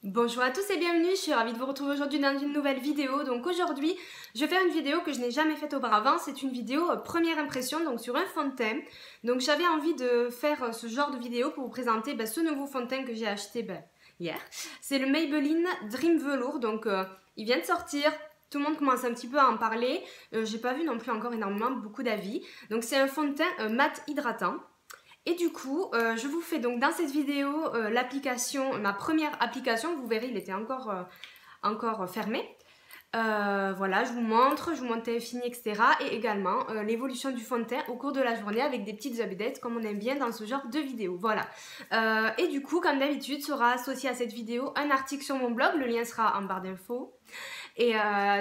Bonjour à tous et bienvenue, je suis ravie de vous retrouver aujourd'hui dans une nouvelle vidéo. Donc aujourd'hui, je vais faire une vidéo que je n'ai jamais faite auparavant. C'est une vidéo première impression, donc sur un fond de teint. Donc j'avais envie de faire ce genre de vidéo pour vous présenter ce nouveau fond de teint que j'ai acheté hier. C'est le Maybelline Dream Velours, donc il vient de sortir. Tout le monde commence un petit peu à en parler. J'ai pas vu non plus encore énormément beaucoup d'avis. Donc c'est un fond de teint mat hydratant. Et du coup, je vous fais donc dans cette vidéo l'application, ma première application. Vous verrez, il était encore fermé. Voilà, je vous montre le fini, etc. Et également l'évolution du fond de teint au cours de la journée avec des petites updates comme on aime bien dans ce genre de vidéo. Voilà. Et du coup, comme d'habitude, sera associé à cette vidéo un article sur mon blog. Le lien sera en barre d'infos. Et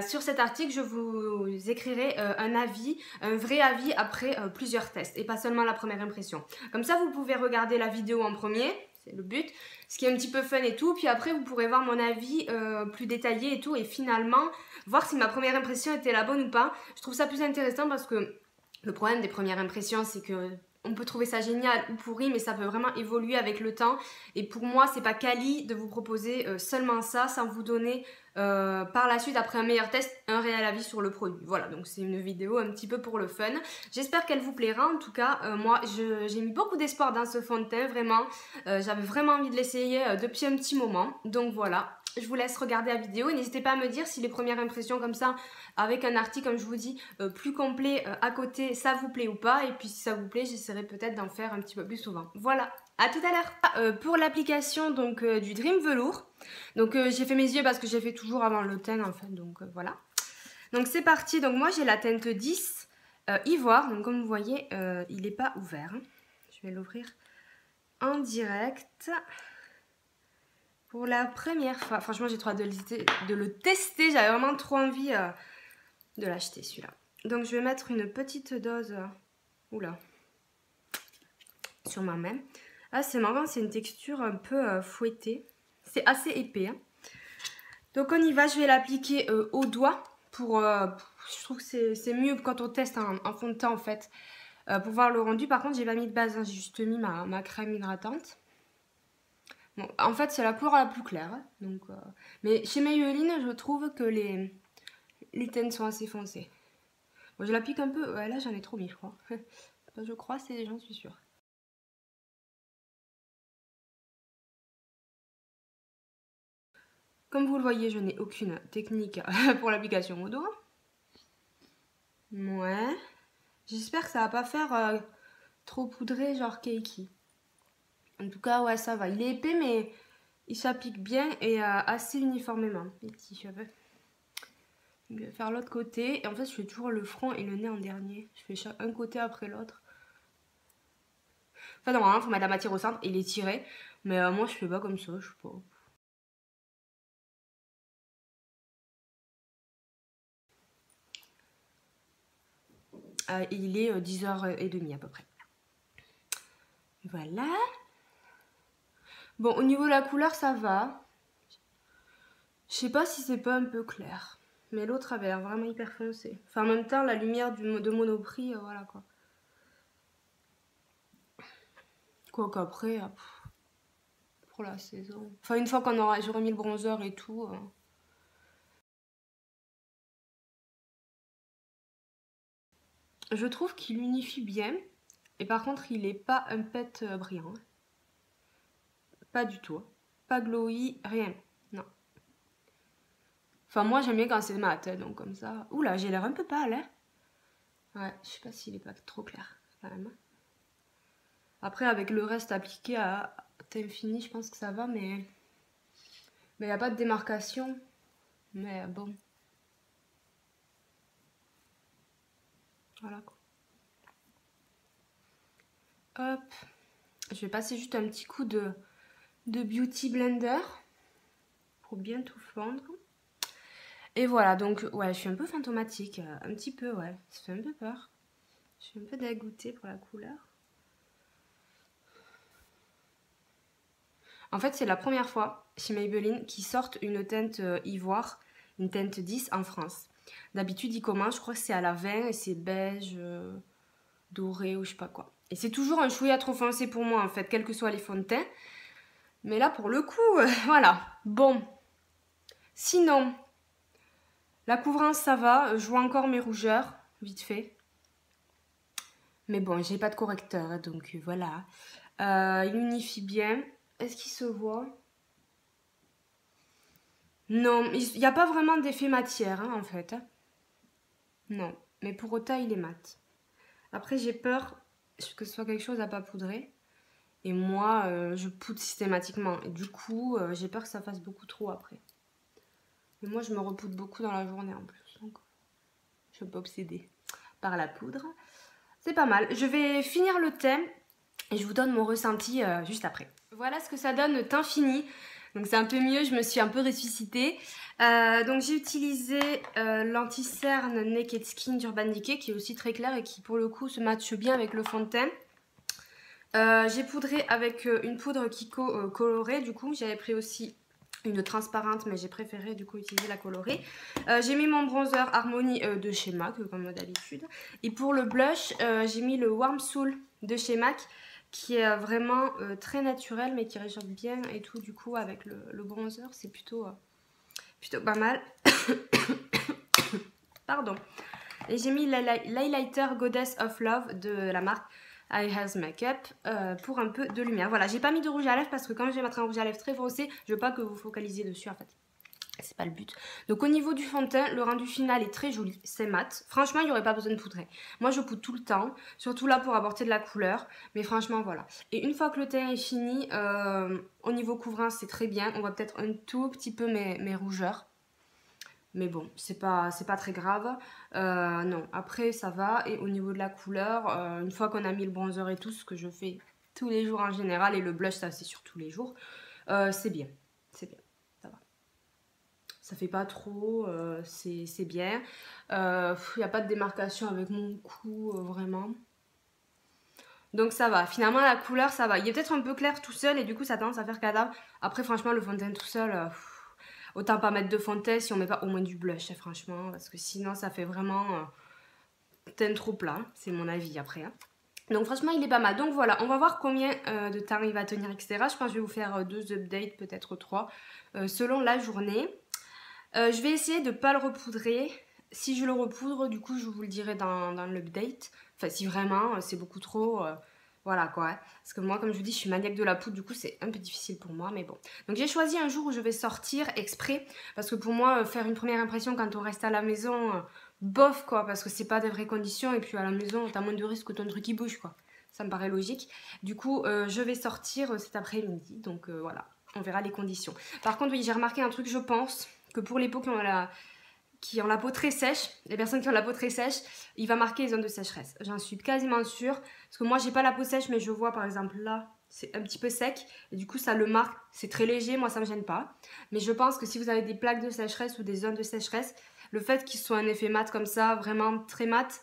sur cet article, je vous écrirai un avis, un vrai avis après plusieurs tests et pas seulement la première impression. Comme ça, vous pouvez regarder la vidéo en premier, c'est le but, ce qui est un petit peu fun et tout. Puis après, vous pourrez voir mon avis plus détaillé et tout. Et finalement, voir si ma première impression était la bonne ou pas. Je trouve ça plus intéressant parce que le problème des premières impressions, c'est que on peut trouver ça génial ou pourri, mais ça peut vraiment évoluer avec le temps. Et pour moi, c'est pas quali de vous proposer seulement ça sans vous donner par la suite, après un meilleur test, un réel avis sur le produit. Voilà, donc c'est une vidéo un petit peu pour le fun. J'espère qu'elle vous plaira. En tout cas, moi, j'ai mis beaucoup d'espoir dans ce fond de teint, vraiment. J'avais vraiment envie de l'essayer depuis un petit moment. Donc voilà. Je vous laisse regarder la vidéo et n'hésitez pas à me dire si les premières impressions comme ça, avec un article comme je vous dis, plus complet à côté, ça vous plaît ou pas. Et puis si ça vous plaît, j'essaierai peut-être d'en faire un petit peu plus souvent. Voilà, à tout à l'heure. Pour l'application donc du Dream Velours, donc j'ai fait mes yeux parce que j'ai fait toujours avant le teint en fait, donc voilà. Donc c'est parti, donc moi j'ai la teinte 10 ivoire, donc comme vous voyez, il n'est pas ouvert. Hein. Je vais l'ouvrir en direct. Pour la première fois, franchement j'ai trop hâte de le tester, j'avais vraiment trop envie de l'acheter celui-là. Donc je vais mettre une petite dose, oula, sur ma main. Ah c'est marrant, c'est une texture un peu fouettée, c'est assez épais. Hein. Donc on y va, je vais l'appliquer au doigt pour, je trouve que c'est mieux quand on teste un fond de teint en fait, pour voir le rendu. Par contre j'ai pas mis de base, hein, j'ai juste mis ma crème hydratante. Bon, en fait, c'est la couleur la plus claire. Hein, donc, mais chez Maybelline, je trouve que les teintes sont assez foncées. Bon, je l'applique un peu. Ouais, là, j'en ai trop mis, je crois. Je crois, j'en suis sûre. Comme vous le voyez, je n'ai aucune technique pour l'application au doigt. Ouais. J'espère que ça va pas faire trop poudré, genre cakey. En tout cas, ouais, ça va. Il est épais, mais il s'applique bien et assez uniformément, les petits cheveux. Je vais faire l'autre côté. Et en fait, je fais toujours le front et le nez en dernier. Je fais un côté après l'autre. Enfin, normalement, il faut mettre la matière au centre et les tirer. Mais moi, je fais pas comme ça, je sais pas. Il est 10h30 à peu près. Voilà. Bon, au niveau de la couleur, ça va. Je sais pas si c'est pas un peu clair. Mais l'autre avait l'air vraiment hyper foncé. Enfin, en même temps, la lumière de Monoprix, voilà quoi. Quoi qu'après, pour la saison. Enfin, une fois j'aurai mis le bronzer et tout. Je trouve qu'il unifie bien. Et par contre, il est pas un pet brillant. Pas du tout. Pas glowy, rien. Non. Enfin, moi, j'aime bien quand c'est mat, donc comme ça. Oula, j'ai l'air un peu pâle, hein. Ouais, je sais pas s'il est pas trop clair, quand même. Après, avec le reste appliqué à teint fini, je pense que ça va, mais il n'y a pas de démarcation. Mais bon. Voilà, quoi. Hop. Je vais passer juste un petit coup de Beauty Blender pour bien tout fondre. Et voilà, donc ouais, je suis un peu fantomatique, un petit peu, ouais, ça fait un peu peur. Je suis un peu dégoûtée pour la couleur. En fait, c'est la première fois chez Maybelline qu'ils sortent une teinte ivoire, une teinte 10 en France. D'habitude, ils commencent, je crois que c'est à la 20 et c'est beige, doré ou je sais pas quoi. Et c'est toujours un chouïa trop foncé pour moi en fait, quels que soient les fonds de teint. Mais là, pour le coup, voilà. Bon. Sinon, la couvrance, ça va. Je vois encore mes rougeurs, vite fait. Mais bon, j'ai pas de correcteur, hein, donc voilà. Il unifie bien. Est-ce qu'il se voit? Non, il n'y a pas vraiment d'effet matière, hein, en fait. Non, mais pour autant, il est mat. Après, j'ai peur que ce soit quelque chose à pas poudrer. Et moi, je poudre systématiquement. Et du coup, j'ai peur que ça fasse beaucoup trop après. Mais moi, je me repoudre beaucoup dans la journée en plus. Donc, je suis pas obsédée par la poudre. C'est pas mal. Je vais finir le thème et je vous donne mon ressenti juste après. Voilà ce que ça donne, le teint fini. Donc c'est un peu mieux, je me suis un peu ressuscitée. Donc j'ai utilisé l'anti-cerne Naked Skin d'Urban Decay qui est aussi très clair et qui pour le coup se matche bien avec le fond de teint. J'ai poudré avec une poudre Kiko colorée, du coup j'avais pris aussi une transparente mais j'ai préféré du coup utiliser la colorée. J'ai mis mon bronzer Harmony de chez MAC comme d'habitude. Et pour le blush, j'ai mis le Warm Soul de chez MAC qui est vraiment très naturel mais qui réchauffe bien et tout, du coup avec le bronzer c'est plutôt pas mal. Pardon. Et j'ai mis l'highlighter Goddess of Love de la marque I Has Makeup pour un peu de lumière. Voilà, j'ai pas mis de rouge à lèvres parce que quand je vais mettre un rouge à lèvres très foncé, je veux pas que vous focalisiez dessus en fait. C'est pas le but. Donc au niveau du fond de teint, le rendu final est très joli, c'est mat. Franchement, il n'y aurait pas besoin de poudrer. Moi, je poudre tout le temps, surtout là pour apporter de la couleur. Mais franchement, voilà. Et une fois que le teint est fini, au niveau couvrance, c'est très bien. On voit peut-être un tout petit peu mes rougeurs. Mais bon, c'est pas très grave. Non, après ça va. Et au niveau de la couleur, une fois qu'on a mis le bronzer et tout, ce que je fais tous les jours en général, et le blush, ça c'est sur tous les jours, c'est bien. C'est bien, ça va. Ça fait pas trop, c'est bien. Il n'y a pas de démarcation avec mon cou, vraiment. Donc ça va. Finalement, la couleur, ça va. Il est peut-être un peu clair tout seul et du coup, ça tendance à faire cadavre. Après, franchement, le fond de teint tout seul... autant pas mettre de fond de teint si on met pas au moins du blush, franchement, parce que sinon ça fait vraiment teint trop plat, c'est mon avis après. Hein. Donc franchement il est pas mal. Donc voilà, on va voir combien de temps il va tenir, etc. Je pense que je vais vous faire 2 updates, peut-être 3, selon la journée. Je vais essayer de pas le repoudrer. Si je le repoudre, du coup je vous le dirai dans l'update. Enfin si vraiment c'est beaucoup trop... voilà quoi, hein. Parce que moi comme je vous dis je suis maniaque de la poudre, du coup c'est un peu difficile pour moi, mais bon. Donc j'ai choisi un jour où je vais sortir exprès, parce que pour moi faire une première impression quand on reste à la maison, bof quoi, parce que c'est pas des vraies conditions, et puis à la maison t'as moins de risques que ton truc qui bouge quoi. Ça me paraît logique. Du coup je vais sortir cet après-midi, donc voilà, on verra les conditions. Par contre oui j'ai remarqué un truc, je pense, que pour les peaux qui ont la peau très sèche, les personnes qui ont la peau très sèche, il va marquer les zones de sécheresse. J'en suis quasiment sûre, parce que moi j'ai pas la peau sèche, mais je vois par exemple là, c'est un petit peu sec, et du coup ça le marque, c'est très léger, moi ça me gêne pas. Mais je pense que si vous avez des plaques de sécheresse ou des zones de sécheresse, le fait qu'ils soient un effet mat comme ça, vraiment très mat,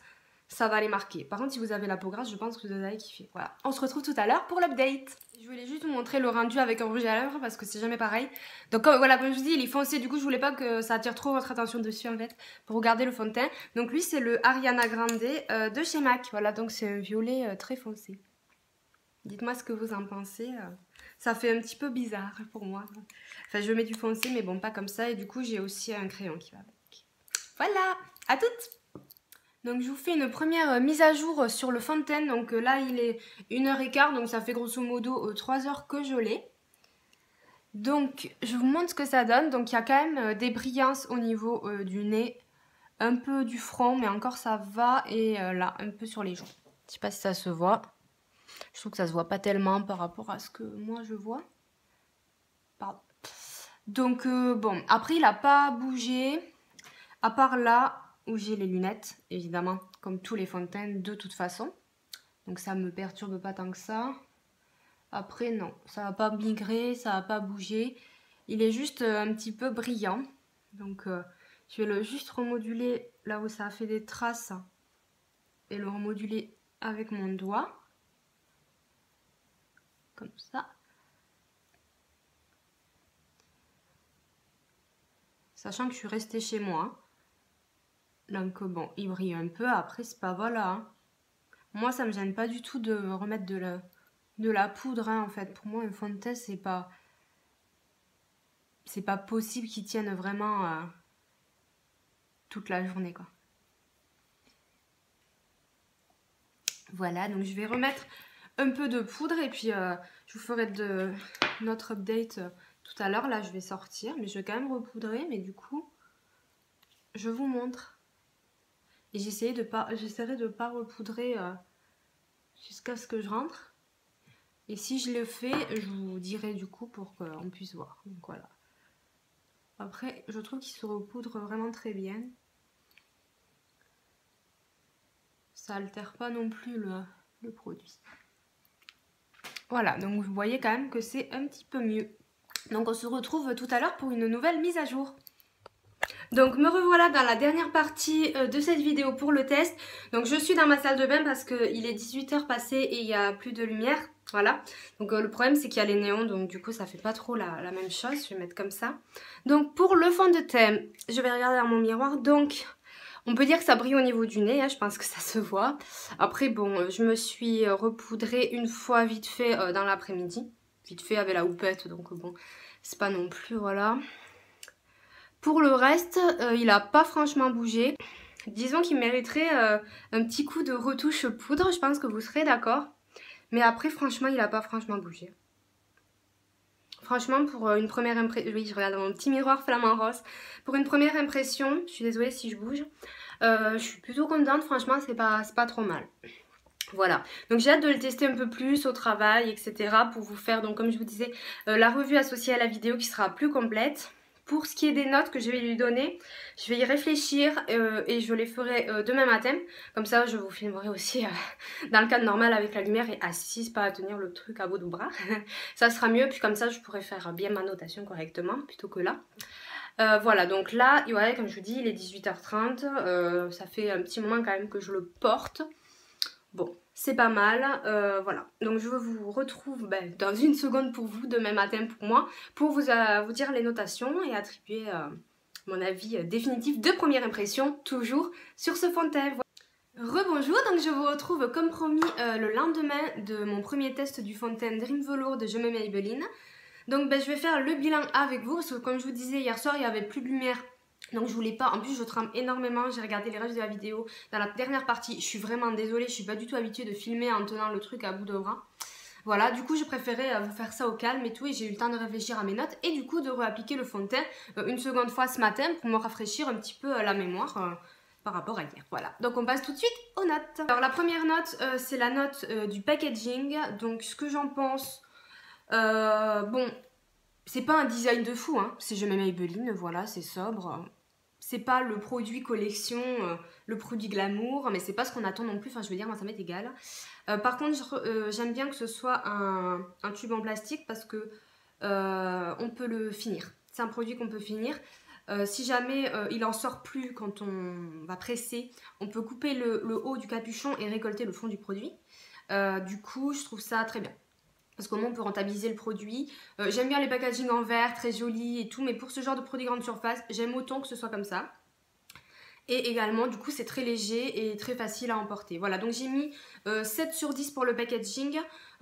ça va les marquer. Par contre si vous avez la peau grasse, je pense que vous allez kiffer. Voilà, on se retrouve tout à l'heure pour l'update. Je voulais juste vous montrer le rendu avec un rouge à lèvres parce que c'est jamais pareil. Donc voilà, comme je vous dis, il est foncé, du coup je voulais pas que ça attire trop votre attention dessus en fait, pour regarder le fond de teint. Donc lui c'est le Ariana Grande de chez MAC, voilà, donc c'est un violet très foncé. Dites-moi ce que vous en pensez, ça fait un petit peu bizarre pour moi. Enfin je mets du foncé mais bon pas comme ça, et du coup j'ai aussi un crayon qui va avec. Voilà, à toutes! Donc je vous fais une première mise à jour sur le fond de teint. Donc là il est 1h15, donc ça fait grosso modo 3 heures que je l'ai. Donc je vous montre ce que ça donne. Donc il y a quand même des brillances au niveau du nez, un peu du front, mais encore ça va, et là un peu sur les joues. Je sais pas si ça se voit. Je trouve que ça se voit pas tellement par rapport à ce que moi je vois. Pardon. Donc bon, après il a pas bougé, à part là où j'ai les lunettes, évidemment, comme tous les fonds de teint de toute façon. Donc ça me perturbe pas tant que ça. Après non, ça va pas migrer, ça va pas bouger. Il est juste un petit peu brillant. Donc je vais le juste remoduler là où ça a fait des traces. Et le remoduler avec mon doigt. Comme ça. Sachant que je suis restée chez moi. Donc bon, il brille un peu, après c'est pas voilà. Hein. Moi ça me gêne pas du tout de remettre de la poudre, hein, en fait. Pour moi un fond de teint c'est pas c'est pas possible qu'ils tiennent vraiment toute la journée, quoi. Voilà, donc je vais remettre un peu de poudre et puis je vous ferai notre update tout à l'heure. Là, je vais sortir, mais je vais quand même repoudrer, mais du coup, je vous montre. Et j'essaierai de pas repoudrer jusqu'à ce que je rentre. Et si je le fais, je vous dirai du coup pour qu'on puisse voir. Donc voilà. Après, je trouve qu'il se repoudre vraiment très bien. Ça altère pas non plus le produit. Voilà, donc vous voyez quand même que c'est un petit peu mieux. Donc on se retrouve tout à l'heure pour une nouvelle mise à jour. Donc me revoilà dans la dernière partie de cette vidéo pour le test. Donc je suis dans ma salle de bain parce qu'il est 18 h passé et il n'y a plus de lumière. Voilà. Donc le problème c'est qu'il y a les néons, donc du coup ça fait pas trop la même chose. Je vais mettre comme ça. Donc pour le fond de teint, je vais regarder dans mon miroir. Donc on peut dire que ça brille au niveau du nez, hein, je pense que ça se voit. Après bon, je me suis repoudrée une fois vite fait dans l'après-midi. Vite fait avec la houppette, donc bon, c'est pas non plus, voilà. Pour le reste, il n'a pas franchement bougé. Disons qu'il mériterait un petit coup de retouche poudre, je pense que vous serez d'accord. Mais après, franchement, il n'a pas franchement bougé. Franchement, pour une première impression... Oui, je regarde mon petit miroir flamant rose. Pour une première impression, je suis désolée si je bouge, je suis plutôt contente, franchement, c'est pas trop mal. Voilà, donc j'ai hâte de le tester un peu plus au travail, etc. pour vous faire, donc comme je vous disais, la revue associée à la vidéo qui sera plus complète. Pour ce qui est des notes que je vais lui donner, je vais y réfléchir et je les ferai demain matin. Comme ça, je vous filmerai aussi dans le cadre normal avec la lumière et assise, pas à tenir le truc à bout de bras. Ça sera mieux, puis comme ça, je pourrai faire bien ma notation correctement plutôt que là. Voilà, donc là, ouais, comme je vous dis, il est 18 h 30. Ça fait un petit moment quand même que je le porte. Bon, c'est pas mal, voilà. Donc je vous retrouve dans une seconde pour vous, demain matin pour moi, pour vous dire les notations et attribuer mon avis définitif de première impression, toujours sur ce fond de teint. Rebonjour, donc je vous retrouve comme promis le lendemain de mon premier test du fond de teint Dream Velour de Je m'aime Maybelline. Donc je vais faire le bilan avec vous, parce que comme je vous disais hier soir, il n'y avait plus de lumière. Donc je voulais pas, en plus je trempe énormément, j'ai regardé les règles de la vidéo dans la dernière partie, je suis vraiment désolée, je suis pas du tout habituée de filmer en tenant le truc à bout de bras. Voilà, du coup je préférais vous faire ça au calme et tout, et j'ai eu le temps de réfléchir à mes notes et du coup de réappliquer le fond de teint une seconde fois ce matin pour me rafraîchir un petit peu la mémoire par rapport à hier. Voilà, donc on passe tout de suite aux notes. Alors la première note, c'est la note du packaging, donc ce que j'en pense, bon... C'est pas un design de fou, hein. C'est Je m'aime Maybelline, voilà, c'est sobre. C'est pas le produit collection, le produit glamour, mais c'est pas ce qu'on attend non plus, enfin je veux dire, moi ça m'est égal. Par contre, j'aime bien que ce soit un tube en plastique parce que on peut le finir. C'est un produit qu'on peut finir. Si jamais il en sort plus quand on va presser, on peut couper le haut du capuchon et récolter le fond du produit. Du coup, je trouve ça très bien. Parce qu'au moins on peut rentabiliser le produit. J'aime bien les packaging en verre, très jolis et tout, mais pour ce genre de produit grande surface, j'aime autant que ce soit comme ça. Et également, du coup, c'est très léger et très facile à emporter. Voilà, donc j'ai mis 7 sur 10 pour le packaging.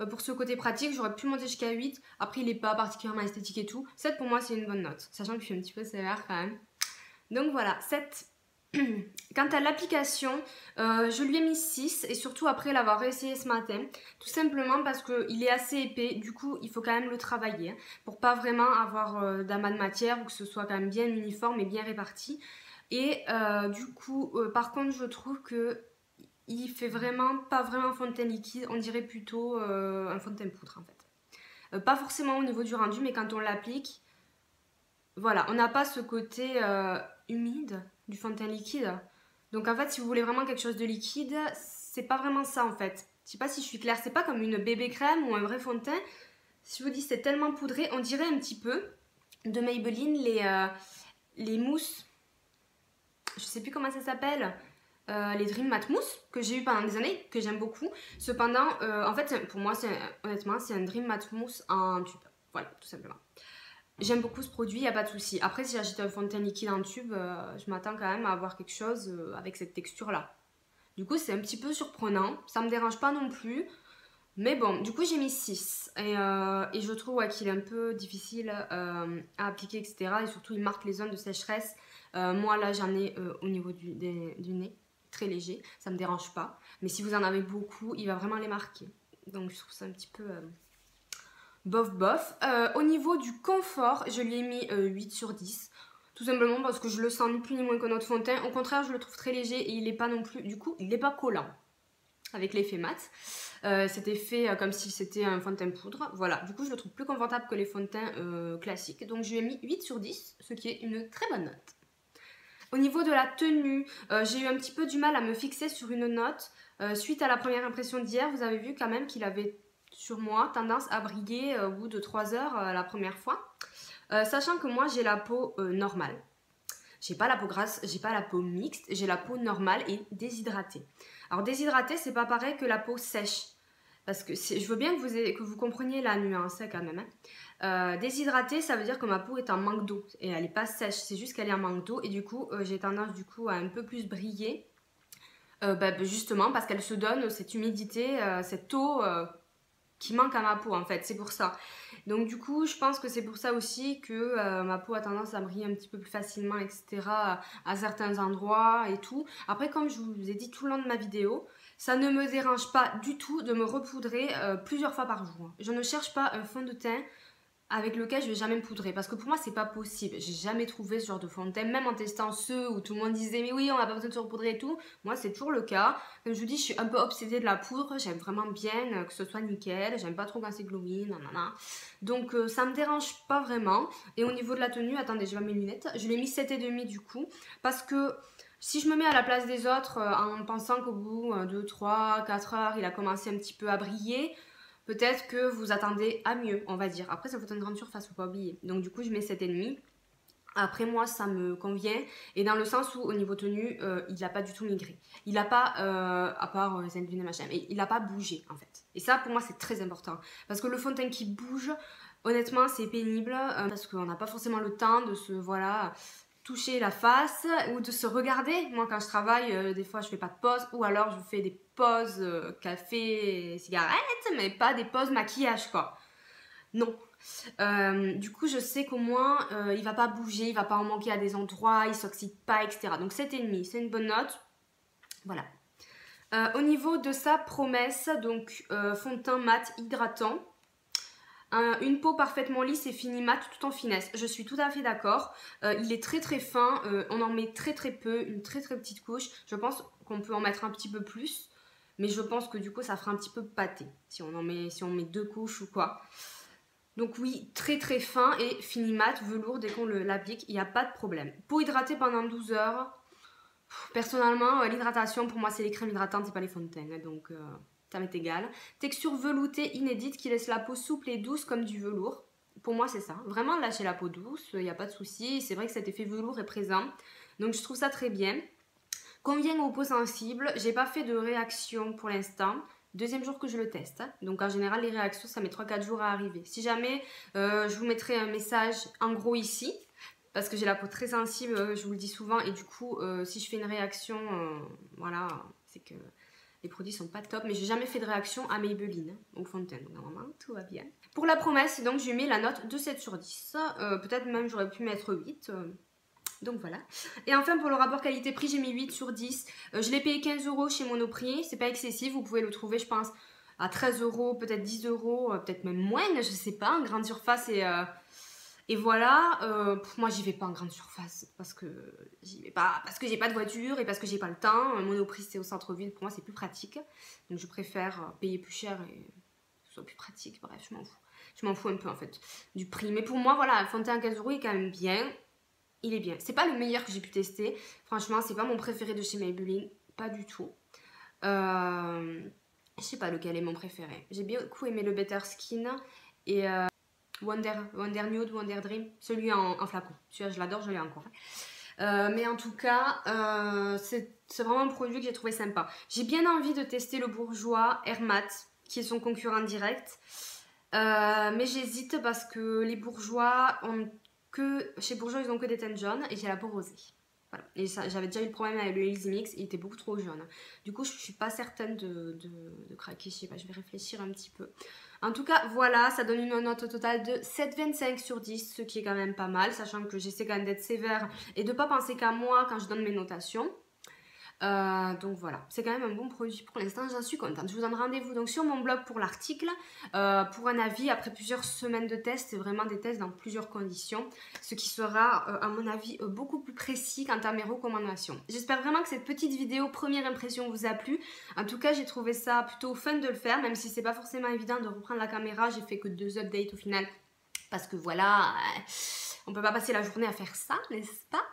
Pour ce côté pratique, j'aurais pu monter jusqu'à 8. Après, il n'est pas particulièrement esthétique et tout. 7 pour moi, c'est une bonne note. Sachant que je suis un petit peu sévère quand même. Donc voilà, 7. Quant à l'application, je lui ai mis 6 et surtout après l'avoir réessayé ce matin, tout simplement parce qu'il est assez épais, du coup il faut quand même le travailler pour pas vraiment avoir d'amas de matière ou que ce soit quand même bien uniforme et bien réparti. Et du coup, par contre je trouve que il fait vraiment pas vraiment fond de teint liquide, on dirait plutôt un fond de teint poudre en fait. Pas forcément au niveau du rendu, mais quand on l'applique, voilà, on n'a pas ce côté humide du fond de teint liquide. Donc en fait, si vous voulez vraiment quelque chose de liquide, c'est pas vraiment ça en fait. Je sais pas si je suis claire, c'est pas comme une bébé crème ou un vrai fond de teint. Si je vous dis c'est tellement poudré, on dirait un petit peu de Maybelline les mousses. Je sais plus comment ça s'appelle. Les Dream Matte Mousse que j'ai eu pendant des années, que j'aime beaucoup. Cependant, en fait, pour moi, honnêtement, c'est un Dream Matte Mousse en tube. Voilà, tout simplement. J'aime beaucoup ce produit, il n'y a pas de souci. Après, si j'achète un fond de teint liquide en tube, je m'attends quand même à avoir quelque chose avec cette texture-là. Du coup, c'est un petit peu surprenant. Ça me dérange pas non plus. Mais bon, du coup j'ai mis 6 et je trouve ouais, qu'il est un peu difficile à appliquer, etc. Et surtout il marque les zones de sécheresse. Moi là j'en ai au niveau du nez, très léger, ça me dérange pas. Mais si vous en avez beaucoup, il va vraiment les marquer. Donc je trouve ça un petit peu bof bof. Au niveau du confort, je lui ai mis 8 sur 10. Tout simplement parce que je le sens ni plus ni moins que notre fond de teint. Au contraire, je le trouve très léger et il n'est pas non plus, du coup, il n'est pas collant avec l'effet mat. C'était fait comme si c'était un fond de teint poudre. Voilà, du coup, je le trouve plus confortable que les fonds de teint classiques. Donc, je lui ai mis 8 sur 10, ce qui est une très bonne note. Au niveau de la tenue, j'ai eu un petit peu du mal à me fixer sur une note. Suite à la première impression d'hier, vous avez vu quand même qu'il avait sur moi tendance à briller au bout de 3 heures la première fois. Sachant que moi j'ai la peau normale. J'ai pas la peau grasse, j'ai pas la peau mixte, j'ai la peau normale et déshydratée. Alors déshydratée, c'est pas pareil que la peau sèche. Parce que je veux bien que vous compreniez la nuance quand même. Déshydratée, ça veut dire que ma peau est en manque d'eau. Et elle n'est pas sèche, c'est juste qu'elle est en manque d'eau. Et du coup, j'ai tendance à un peu plus briller. Justement parce qu'elle se donne cette humidité, cette eau qui manque à ma peau en fait, c'est pour ça. Donc du coup, je pense que c'est pour ça aussi que ma peau a tendance à briller un petit peu plus facilement, etc. à certains endroits et tout. Après, comme je vous ai dit tout le long de ma vidéo, ça ne me dérange pas du tout de me repoudrer plusieurs fois par jour. Je ne cherche pas un fond de teint avec lequel je vais jamais me poudrer parce que pour moi c'est pas possible, j'ai jamais trouvé ce genre de fond de teint, même en testant ceux où tout le monde disait mais oui on n'a pas besoin de se repoudrer et tout, moi c'est toujours le cas. Comme je vous dis, je suis un peu obsédée de la poudre, j'aime vraiment bien que ce soit nickel, j'aime pas trop quand c'est glowy, nanana. Donc ça me dérange pas vraiment. Et au niveau de la tenue, attendez, je vais mes lunettes, je l'ai mis 7,5 du coup parce que si je me mets à la place des autres en pensant qu'au bout de 3, 4 heures il a commencé un petit peu à briller, peut-être que vous attendez à mieux, on va dire. Après, ça vous une grande surface, faut pas oublier. Donc du coup, je mets 7,5. Après, moi, ça me convient. Et dans le sens où, au niveau tenue, il n'a pas du tout migré. Il n'a pas, à part les lunettes machin, mais il n'a pas bougé, en fait. Et ça, pour moi, c'est très important. Parce que le fond de teint qui bouge, honnêtement, c'est pénible. Parce qu'on n'a pas forcément le temps de se, voilà, toucher la face ou de se regarder. Moi, quand je travaille, des fois, je fais pas de pause. Ou alors, je fais des pauses café, cigarette, mais pas des pauses maquillage, quoi. Non. Du coup, je sais qu'au moins, il va pas bouger, il va pas en manquer à des endroits, il s'oxyde pas, etc. Donc 7,5, c'est une bonne note. Voilà. Au niveau de sa promesse, donc fond de teint mat hydratant, une peau parfaitement lisse et finie mat tout en finesse. Je suis tout à fait d'accord. Il est très très fin, on en met très très peu, une très très petite couche. Je pense qu'on peut en mettre un petit peu plus, mais je pense que du coup ça fera un petit peu pâté si on met 2 couches ou quoi. Donc oui, très très fin et fini mat, velours, dès qu'on l'applique, il n'y a pas de problème. Peau hydratée pendant 12 heures. Personnellement, l'hydratation, pour moi, c'est les crèmes hydratantes et pas les fonds de teint. Donc, ça m'est égal. Texture veloutée inédite qui laisse la peau souple et douce comme du velours. Pour moi, c'est ça. Vraiment, lâcher la peau douce, il n'y a pas de souci. C'est vrai que cet effet velours est présent. Donc, je trouve ça très bien. Convient aux peaux sensibles. J'ai pas fait de réaction pour l'instant. Deuxième jour que je le teste. Donc en général les réactions ça met 3-4 jours à arriver. Si jamais je vous mettrai un message en gros ici. Parce que j'ai la peau très sensible, je vous le dis souvent. Et du coup si je fais une réaction, voilà, c'est que les produits sont pas top. Mais j'ai jamais fait de réaction à Maybelline au fond de teint. Donc normalement tout va bien. Pour la promesse, donc je lui mets la note de 7 sur 10. Peut-être même j'aurais pu mettre 8. Donc voilà. Et enfin pour le rapport qualité-prix, j'ai mis 8 sur 10. Je l'ai payé 15 € chez Monoprix. C'est pas excessif. Vous pouvez le trouver, je pense, à 13 €, peut-être 10 €, peut-être même moins. Je sais pas. En grande surface et voilà. Moi, j'y vais pas en grande surface parce que j'y vais pas. Parce que j'ai pas de voiture et parce que j'ai pas le temps. Monoprix, c'est au centre-ville. Pour moi, c'est plus pratique. Donc je préfère payer plus cher et que ce soit plus pratique. Bref, je m'en fous. Je m'en fous un peu en fait du prix. Mais pour moi, voilà, le fond de teint à 15 € est quand même bien. Il est bien. C'est pas le meilleur que j'ai pu tester. Franchement, c'est pas mon préféré de chez Maybelline. Pas du tout. Je sais pas lequel est mon préféré. J'ai beaucoup aimé le Better Skin et Wonder Nude, Wonder Dream. Celui en flacon. Celui-là, je l'adore, je l'ai encore. Mais en tout cas, c'est vraiment un produit que j'ai trouvé sympa. J'ai bien envie de tester le Bourjois Air Matte, qui est son concurrent direct. Mais j'hésite parce que les Bourjois ont chez Bourjois, ils ont que des teintes jaunes et j'ai la peau rosée. Voilà. Et j'avais déjà eu le problème avec le Easy Mix, il était beaucoup trop jaune. Du coup, je suis pas certaine de craquer, je sais pas, je vais réfléchir un petit peu. En tout cas, voilà, ça donne une note totale de 7,25 sur 10, ce qui est quand même pas mal, sachant que j'essaie quand même d'être sévère et de pas penser qu'à moi quand je donne mes notations. Donc voilà, c'est quand même un bon produit pour l'instant, j'en suis contente. Je vous donne rendez-vous donc sur mon blog pour l'article, pour un avis après plusieurs semaines de tests, c'est vraiment des tests dans plusieurs conditions, ce qui sera à mon avis beaucoup plus précis quant à mes recommandations. J'espère vraiment que cette petite vidéo première impression vous a plu. En tout cas, j'ai trouvé ça plutôt fun de le faire, même si c'est pas forcément évident de reprendre la caméra. J'ai fait que 2 updates au final, parce que voilà, on peut pas passer la journée à faire ça, n'est-ce pas?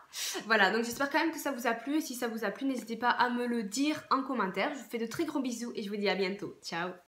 Voilà, donc j'espère quand même que ça vous a plu, et si ça vous a plu, n'hésitez pas à me le dire en commentaire. Je vous fais de très gros bisous et je vous dis à bientôt. Ciao!